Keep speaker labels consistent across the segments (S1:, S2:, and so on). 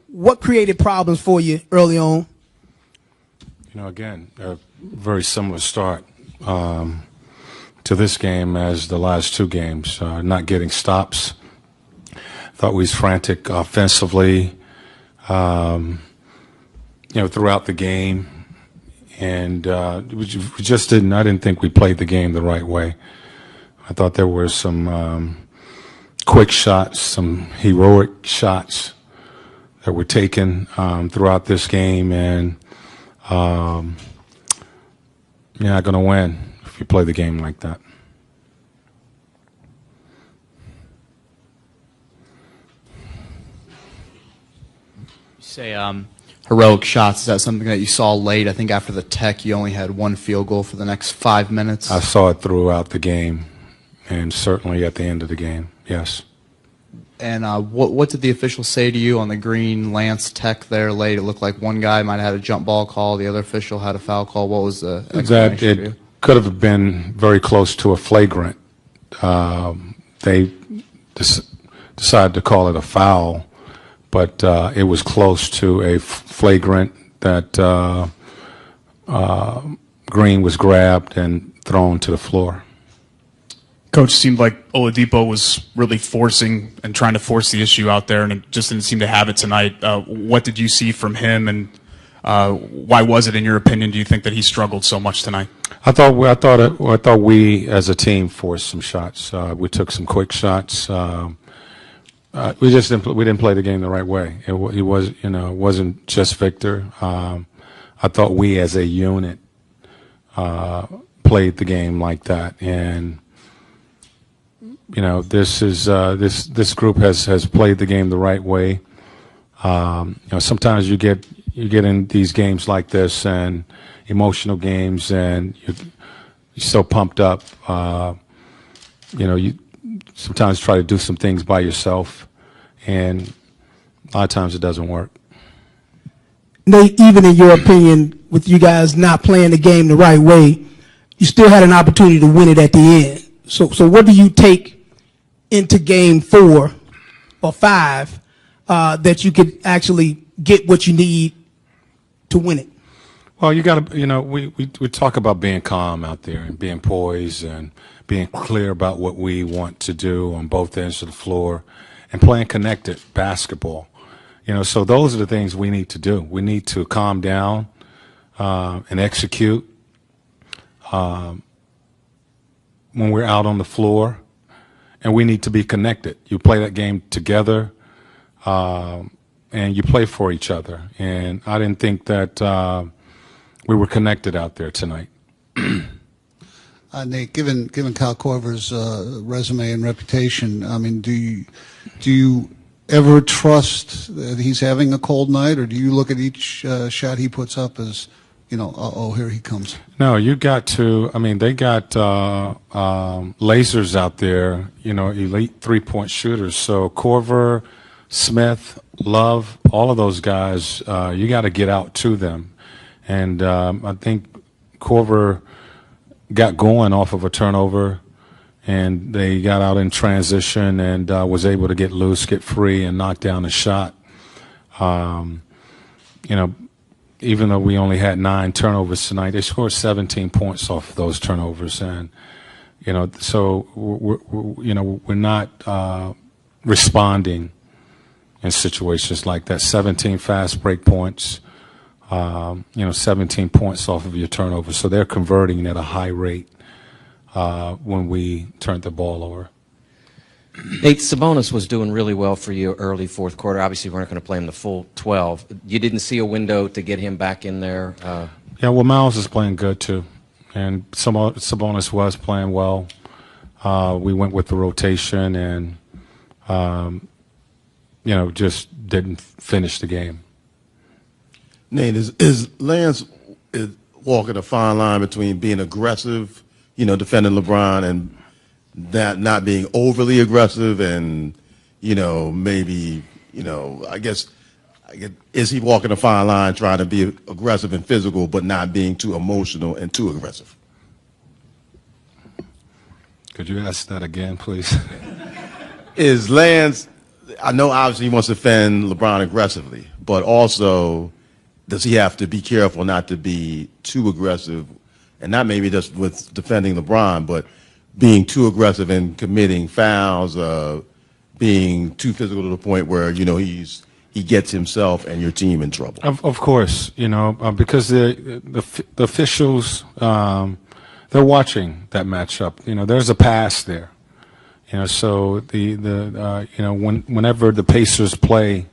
S1: What created problems for you early on?
S2: You know, again, a very similar start to this game as the last two games. Not getting stops. Thought we was frantic offensively, throughout the game. And we just didn't. I didn't think we played the game the right way. I thought there were some quick shots, some heroic shots that were taken throughout this game, and you're not going to win if you play the game like that.
S3: You say heroic shots. Is that something that you saw late? I think after the Tech, you only had one field goal for the next 5 minutes.
S2: I saw it throughout the game, and certainly at the end of the game, yes.
S3: And what did the officials say to you on the green Lance Tech there late? It looked like one guy might have had a jump ball call, the other official had a foul call. What was the explanation for you?
S2: It could have been very close to a flagrant. They decided to call it a foul, but it was close to a flagrant that Green was grabbed and thrown to the floor.
S4: Coach, it seemed like Oladipo was really forcing and trying to force the issue out there, and it just didn't seem to have it tonight. What did you see from him, and why was it, in your opinion, do you think that he struggled so much tonight?
S2: I thought we as a team forced some shots. We took some quick shots. We didn't play the game the right way. It wasn't just Victor. I thought we as a unit played the game like that, and this group has played the game the right way. Sometimes you get in these games like this and emotional games, and you're so pumped up. You sometimes try to do some things by yourself, and a lot of times it doesn't work.
S1: Nate, even in your opinion, with you guys not playing the game the right way, you still had an opportunity to win it at the end. So what do you take into game 4 or 5 that you could actually get what you need to win it?
S2: Well, you got to, we talk about being calm out there and being poised and being clear about what we want to do on both ends of the floor and playing connected basketball. So those are the things we need to do. We need to calm down and execute when we're out on the floor, and we need to be connected. You play that game together, and you play for each other. And I didn't think that we were connected out there tonight.
S5: Nate, given Kyle Korver's resume and reputation, I mean, do you ever trust that he's having a cold night, or do you look at each shot he puts up as, here he comes? No,
S2: you got to. I mean, they got lasers out there. Elite 3-point shooters. So Korver, Smith, Love, all of those guys, you got to get out to them. And I think Korver got going off of a turnover, and they got out in transition and was able to get loose, get free, and knock down a shot. Even though we only had 9 turnovers tonight, they scored 17 points off of those turnovers, and so we're not responding in situations like that. 17 fast break points. 17 points off of your turnover. So they're converting at a high rate when we turned the ball over.
S6: Nate, Sabonis was doing really well for you early fourth quarter. Obviously, we're not going to play him the full 12. You didn't see a window to get him back in there?
S2: Yeah, well, Miles is playing good, too. And Sabonis was playing well. We went with the rotation and, just didn't finish the game.
S7: Nate, is Lance walking a fine line between being aggressive, defending LeBron, and that not being overly aggressive, and maybe I guess is he walking a fine line trying to be aggressive and physical, but not being too emotional and too aggressive?
S2: Could you ask that again, please?
S7: Is Lance I know obviously he wants to defend LeBron aggressively, but also does he have to be careful not to be too aggressive, and not maybe just with defending LeBron, but being too aggressive in committing fouls, being too physical to the point where he gets himself and your team in trouble.
S2: Of course, because the officials they're watching that matchup. There's a pass there. So whenever the Pacers play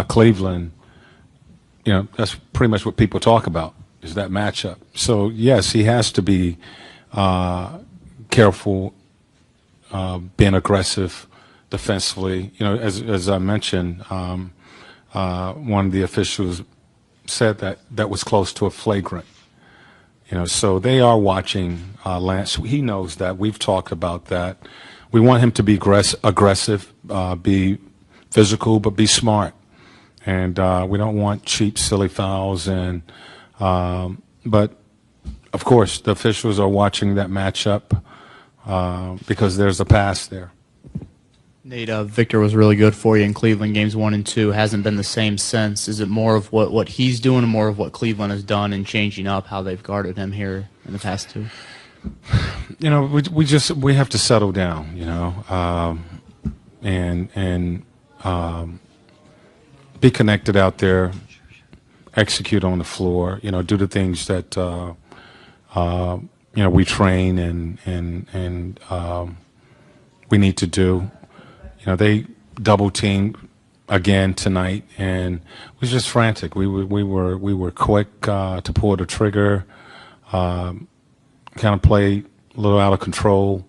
S2: Cleveland, that's pretty much what people talk about is that matchup. So yes, he has to be careful, being aggressive defensively. As I mentioned, one of the officials said that was close to a flagrant. So they are watching Lance. He knows that. We've talked about that. We want him to be aggressive, be physical, but be smart. And we don't want cheap, silly fouls. But of course, the officials are watching that matchup because there's a pass there.
S3: Nate, Victor was really good for you in Cleveland games 1 and 2. Hasn't been the same since. Is it more of what he's doing, or more of what Cleveland has done and changing up how they've guarded him here in the past 2?
S2: We have to settle down, and be connected out there, execute on the floor, do the things that we train and we need to do. They double teamed again tonight, and it was just frantic. We were quick to pull the trigger, kind of played a little out of control,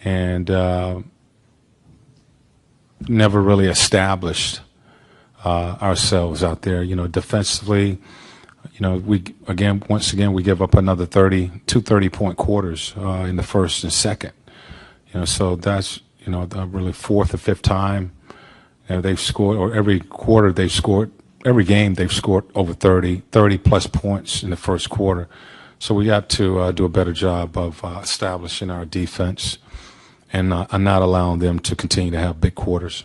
S2: and never really established ourselves out there. Defensively, once again we give up another 2 30-point quarters in the first and second. So that's the really fourth or fifth time they've scored, or every quarter they've scored, every game they've scored over 30 plus points in the first quarter. So we got to do a better job of establishing our defense and not allowing them to continue to have big quarters.